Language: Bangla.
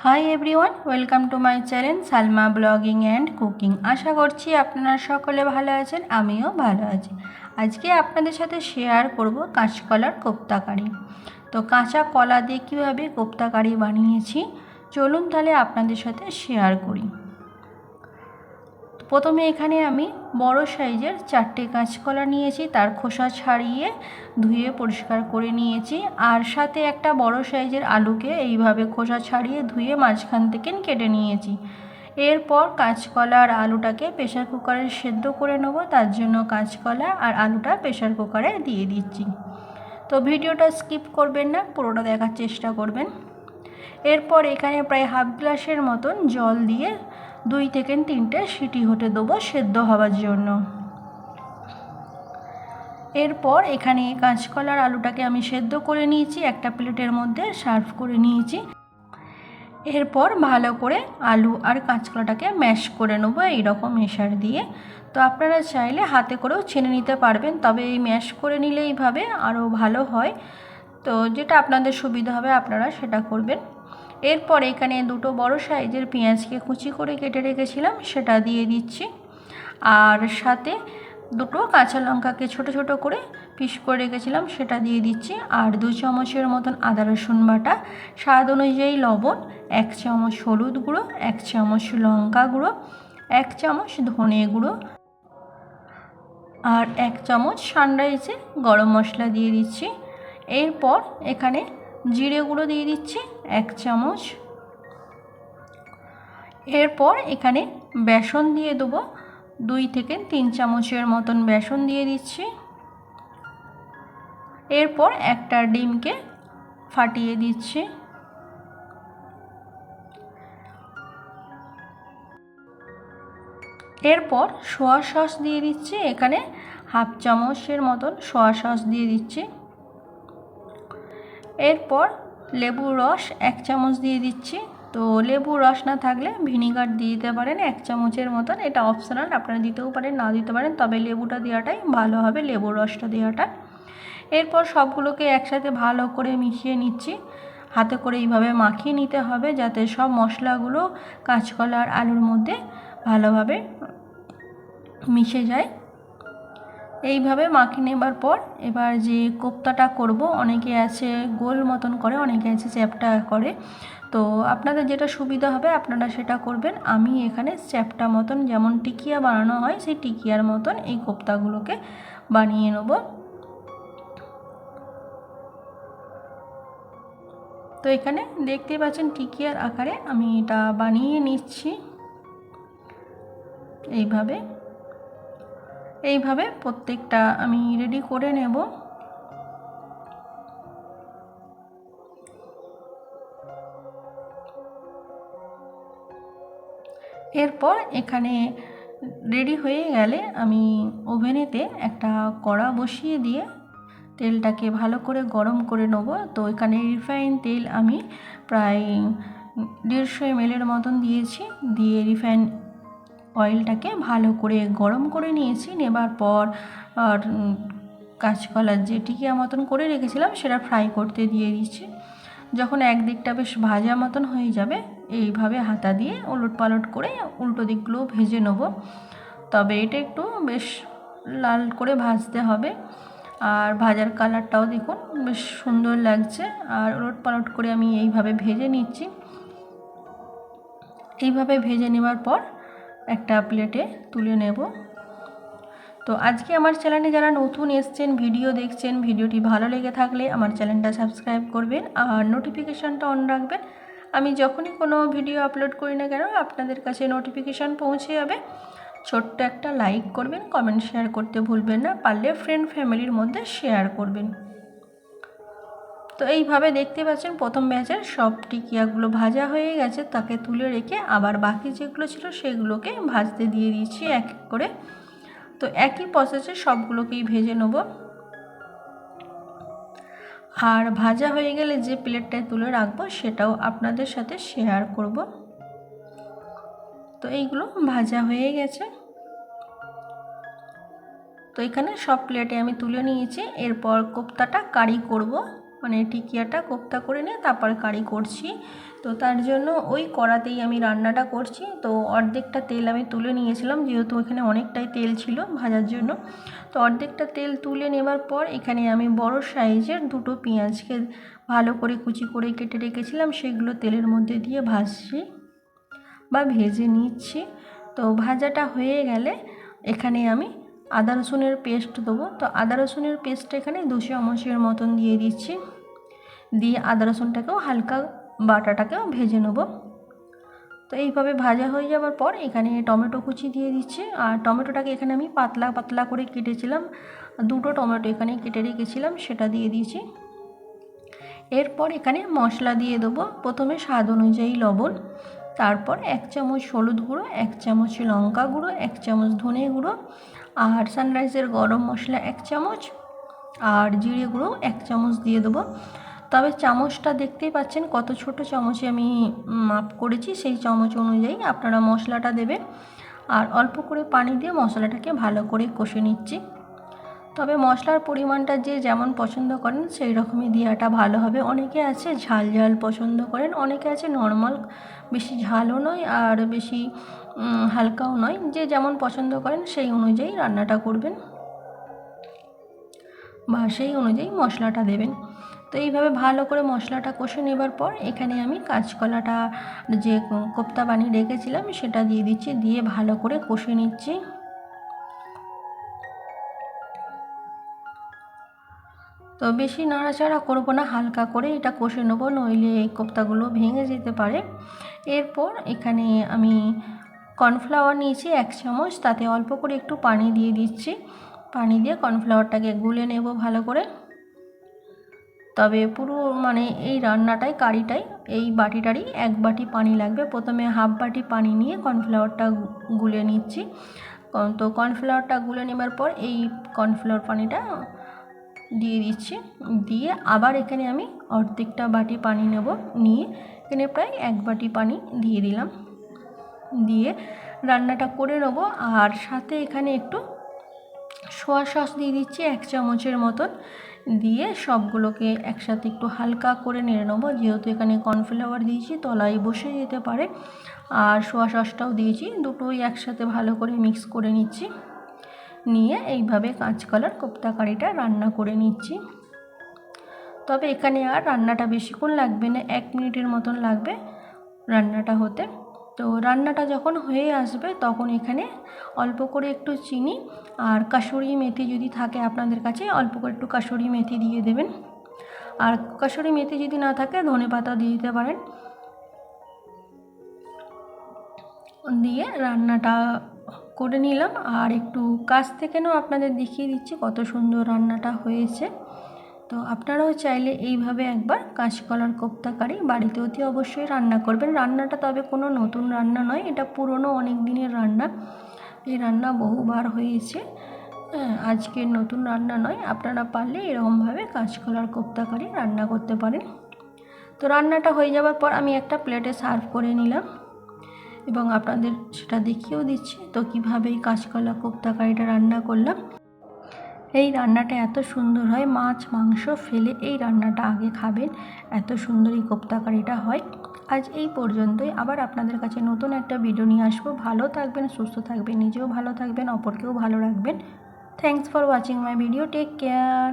High everyone, welcome to my channel Salma blogging and cooking. আশা করছি আপনারা সকলে ভালো আছেন, আমিও ভালো আছি। আজকে আপনাদের সাথে শেয়ার করব কাঁচকলার কোপ্তা কারি। তো কাঁচা কলা দিয়ে কীভাবে কোপ্তা কারি বানিয়েছি চলুন তাহলে আপনাদের সাথে শেয়ার করি। প্রথমে এখানে আমি বড় সাইজের 4টে কাঁচকলা নিয়েছি, তার খোসা ছাড়িয়ে ধুয়ে পরিষ্কার করে নিয়েছি। আর সাথে একটা বড় সাইজের আলুকে এইভাবে খোসা ছাড়িয়ে ধুয়ে মাঝখান থেকে কেটে নিয়েছি। এরপর কাঁচকলা আর আলুটাকে প্রেসার কুকারে সেদ্ধ করে নেব, তার জন্য কাঁচকলা আর আলুটা প্রেসার কুকারে দিয়ে দিচ্ছি। তো ভিডিওটা স্কিপ করবেন না, পুরোটা দেখার চেষ্টা করবেন। এরপর এখানে প্রায় হাফ গ্লাসের মতন জল দিয়ে 2 থেকে 3টে সিটি হতে দেবো সেদ্ধ হওয়ার জন্য। এরপর এখানে কাঁচকলার আলুটাকে আমি সেদ্ধ করে নিয়েছি, একটা প্লেটের মধ্যে সার্ভ করে নিয়েছি। এরপর ভালো করে আলু আর কাঁচকলাটাকে ম্যাশ করে নেবো এইরকম মেশার দিয়ে। তো আপনারা চাইলে হাতে করেও ছেনে নিতে পারবেন, তবে এই ম্যাশ করে নিলে এইভাবে আরও ভালো হয়। তো যেটা আপনাদের সুবিধা হবে আপনারা সেটা করবেন। এরপর এখানে 2টো বড় সাইজের পেঁয়াজকে কুচি করে কেটে রেখেছিলাম সেটা দিয়ে দিচ্ছি। আর সাথে 2টো কাঁচা লঙ্কাকে ছোট ছোট করে পিস করে রেখেছিলাম সেটা দিয়ে দিচ্ছি। আর 2 চামচের মতন আদা রসুন বাটা, স্বাদ অনুযায়ী লবণ, 1 চামচ হলুদ গুঁড়ো, 1 চামচ লঙ্কা গুঁড়ো, 1 চামচ ধনে গুঁড়ো আর 1 চামচ সানরাইজে গরম মশলা দিয়ে দিচ্ছি। এরপর এখানে জিরে গুঁড়ো দিয়ে দিচ্ছি 1 চামচ। এরপর এখানে বেসন দিয়ে দেবো, 2 থেকে 3 চামচের মতন বেসন দিয়ে দিচ্ছি। এরপর একটা ডিমকে ফাটিয়ে দিচ্ছি। এরপর সোয়া সস দিয়ে দিচ্ছি, এখানে হাফ চামচের মতন সোয়া সস দিয়ে দিচ্ছি। এরপর লেবুর রস 1 চামচ দিয়ে দিচ্ছি। তো লেবুর রস না থাকলে ভিনিগার দিয়ে দিতে পারেন 1 চামচের মতন, এটা অপশনাল, আপনারা দিতেও পারেন না দিতে পারেন, তবে লেবুটা দেওয়াটাই ভালো হবে, লেবুর রসটা দেওয়াটা। এরপর সবগুলোকে একসাথে ভালো করে মিশিয়ে নিচ্ছি। হাতে করে এইভাবে মাখিয়ে নিতে হবে যাতে সব মশলাগুলো কাঁচকলা আর আলুর মধ্যে ভালোভাবে মিশে যায়। এইভাবে মাখিয়ে নেবার পর এবার যে কোপ্তাটা করব, অনেকে আছে গোল মতন করে, অনেকে আছে চ্যাপ্টা করে। তো আপনাদের যেটা সুবিধা হবে আপনারা সেটা করবেন। আমি এখানে চ্যাপ্টা মতন, যেমন টিকিয়া বানানো হয় সেই টিকিয়ার মতন এই কোপ্তাগুলোকে বানিয়ে নেব। তো এখানে দেখতেই পাচ্ছেন টিকিয়ার আকারে আমি এটা বানিয়ে নিচ্ছি। এইভাবে প্রত্যেকটা আমি রেডি করে নেব। এরপর এখানে রেডি হয়ে গেলে আমি ওভেনেতে একটা কড়া বসিয়ে দিয়ে তেলটাকে ভালো করে গরম করে নেব। তো এখানে রিফাইন তেল আমি প্রায় 150 ml মতন দিয়েছি, দিয়ে রিফাইন অয়েলটাকে ভালো করে গরম করে নিয়েছি। নেবার পর আর কাঁচকলার যে টিকিয়া মতন করে রেখেছিলাম সেটা ফ্রাই করতে দিয়ে দিচ্ছি। যখন একদিকটা বেশ ভাজা মতন হয়ে যাবে এইভাবে হাতা দিয়ে উলট পালট করে উল্টো দিকগুলো ভেজে নেব। তবে এটা একটু বেশ লাল করে ভাজতে হবে। আর ভাজার কালারটাও দেখুন বেশ সুন্দর লাগছে। আর উলট পালট করে আমি এইভাবে ভেজে নিচ্ছি। এইভাবে ভেজে নেওয়ার পর একটা প্লেটে তুলে নেব। তো আজকে আমার চ্যানেলে যারা নতুন এসছেন, ভিডিও দেখছেন, ভিডিওটি ভালো লেগে থাকলে আমার চ্যানেলটা সাবস্ক্রাইব করবেন আর নোটিফিকেশানটা অন রাখবেন। আমি যখনই কোনো ভিডিও আপলোড করি না কেন আপনাদের কাছে নোটিফিকেশান পৌঁছে যাবে। ছোট্ট একটা লাইক করবেন, কমেন্ট শেয়ার করতে ভুলবেন না, পারলে ফ্রেন্ড ফ্যামিলির মধ্যে শেয়ার করবেন। তো এইভাবে দেখতে পাচ্ছেন প্রথম ব্যাচের সব টিকিয়াগুলো ভাজা হয়ে গেছে, তাকে তুলে রেখে আবার বাকি যেগুলো ছিল সেগুলোকে ভাজতে দিয়ে দিয়েছি এক এক করে। তো একই প্রসেসে সবগুলোকেই ভেজে নেব। আর ভাজা হয়ে গেলে যে প্লেটটায় তুলে রাখবো সেটাও আপনাদের সাথে শেয়ার করব। তো এইগুলো ভাজা হয়ে গেছে। তো এখানে সব প্লেটে আমি তুলে নিয়েছি। এরপর কোপ্তাটা কারি করব। মানে টিকিয়াটা কোপ্তা করে নিয়ে তারপর কারি করছি। তো তার জন্য ওই কড়াতেই আমি রান্নাটা করছি। তো অর্ধেকটা তেল আমি তুলে নিয়েছিলাম, যেহেতু এখানে অনেকটাই তেল ছিল ভাজার জন্য। তো অর্ধেকটা তেল তুলে নেবার পর এখানে আমি বড় সাইজের দুটো পেঁয়াজকে ভালো করে কুচি করে কেটে রেখেছিলাম, সেগুলো তেলের মধ্যে দিয়ে ভাজছি বা ভেজে নিচ্ছি। তো ভাজাটা হয়ে গেলে এখানে আমি আদা রসুনের পেস্ট দেবো। তো আদা রসুনের পেস্টটা এখানে 2 চামচের মতন দিয়ে দিচ্ছি। দিয়ে আদা রসুনটাকেও হালকা বাটাটাকেও ভেজে নেব। তো এইভাবে ভাজা হয়ে যাওয়ার পর এখানে টমেটো কুচি দিয়ে দিচ্ছি। আর টমেটোটাকে এখানে আমি পাতলা পাতলা করে কেটেছিলাম, 2টো টমেটো এখানে কেটে রেখেছিলাম, সেটা দিয়ে দিয়েছি। এরপর এখানে মশলা দিয়ে দেবো। প্রথমে স্বাদ অনুযায়ী লবণ, তারপর 1 চামচ হলুদ গুঁড়ো, 1 চামচ লঙ্কা গুঁড়ো, 1 চামচ ধনে গুঁড়ো, আর সানরাইজের গরম মশলা 1 চামচ, আর জিরে গুঁড়ো 1 চামচ দিয়ে দেবো। তবে চামচটা দেখতেই পাচ্ছেন কত ছোট চামচে আমি মাপ করেছি, সেই চামচ অনুযায়ী আপনারা মশলাটা দেবেন। আর অল্প করে পানি দিয়ে মশলাটাকে ভালো করে কষে নিচ্ছি। তবে মশলার পরিমাণটা যে যেমন পছন্দ করেন সেই রকমই দেওয়াটা ভালো হবে। অনেকে আছে ঝাল ঝাল পছন্দ করেন, অনেকে আছে নর্মাল, বেশি ঝালও নয় আর বেশি হালকাও নয়, যে যেমন পছন্দ করেন সেই অনুযায়ী রান্নাটা করবেন বা সেই অনুযায়ী মশলাটা দেবেন। তো এইভাবে ভালো করে মশলাটা কষে নেবার পর এখানে আমি কাঁচকলাটা যে কোপ্তা বানিয়ে রেখেছিলাম সেটা দিয়ে দিচ্ছি, দিয়ে ভালো করে কষে নিচ্ছি। তো বেশি নাড়াচাড়া করবো না, হালকা করে এটা কষে নেবো, নইলে এই কোপ্তাগুলো ভেঙে যেতে পারে। এরপর এখানে আমি কর্নফ্লাওয়ার নিয়েছি 1 চামচ, তাতে অল্প করে একটু পানি দিয়ে দিচ্ছি। পানি দিয়ে কর্নফ্লাওয়ারটাকে গুলে নেব ভালো করে। তবে পুরো মানে এই রান্নাটায় কারিটাই এই বাটিটারই 1 বাটি পানি লাগবে। প্রথমে হাফ বাটি পানি নিয়ে কর্নফ্লাওয়ারটা গুলে নিচ্ছি। তো কর্নফ্লাওয়ারটা গুলে নেবার পর এই কর্নফ্লাওয়ার পানিটা দিয়ে দিচ্ছি। দিয়ে আবার এখানে আমি অর্ধেকটা বাটি পানি নেব, নিয়ে এখানে প্রায় 1 বাটি পানি দিয়ে দিলাম। দিয়ে রান্নাটা করে নেব। আর সাথে এখানে একটু সোয়া সস দিয়ে দিচ্ছি 1 চামচের মতন, দিয়ে সবগুলোকে একসাথে একটু হালকা করে নেড়ে নেবো। যেহেতু এখানে কর্নফ্লাওয়ার দিয়েছি তলায় বসে যেতে পারে, আর সোয়া সসটাও দিয়েছি, দুটোই একসাথে ভালো করে মিক্স করে নিচ্ছি। নিয়ে এইভাবে কাঁচকলার কোপ্তা কারিটা রান্না করে নিচ্ছি। তবে এখানে আর রান্নাটা বেশিক্ষণ লাগবে না, 1 মিনিটের মতন লাগবে রান্নাটা হতে। তো রান্নাটা যখন হয়ে আসবে তখন এখানে অল্প করে একটু চিনি আর কাসুরি মেথি যদি থাকে আপনাদের কাছে, অল্প করে একটু কাসুরি মেথি দিয়ে দেবেন। আর কাসুরি মেথি যদি না থাকে ধনেপাতা দিয়ে দিতে পারেন। দিয়ে রান্নাটা করে নিলাম। আর একটু কাছ থেকে আপনাদের দেখিয়ে দিচ্ছি কত সুন্দর রান্নাটা হয়েছে। তো আপনারাও চাইলে এইভাবে একবার কাঁচকলার কোপ্তা কারি বাড়িতে অতি অবশ্যই রান্না করবেন। রান্নাটা তবে কোনো নতুন রান্না নয়, এটা পুরনো অনেক দিনের রান্না। এই রান্না বহুবার হয়েছে, আজকের নতুন রান্না নয়। আপনারা পারলে এরকমভাবে কাঁচকলার কোপ্তা কারি রান্না করতে পারেন। তো রান্নাটা হয়ে যাওয়ার পর আমি একটা প্লেটে সার্ভ করে নিলাম এবং আপনাদের সেটা দেখিয়েও দিচ্ছি তো কীভাবে এই কাঁচকলা কোপ্তা কারিটা রান্না করলাম। এই রান্নাটা এত সুন্দর হয়, মাছ মাংস ফেলে এই রান্নাটা আগে খাবেন, এত সুন্দর এই কোপ্তা কারিটা হয়। আজ এই পর্যন্তই, আবার আপনাদের কাছে নতুন একটা ভিডিও নিয়ে আসবো। ভালো থাকবেন, সুস্থ থাকবেন, নিজেও ভালো থাকবেন, অপরকেও ভালো রাখবেন। Thanks for watching my video, take care.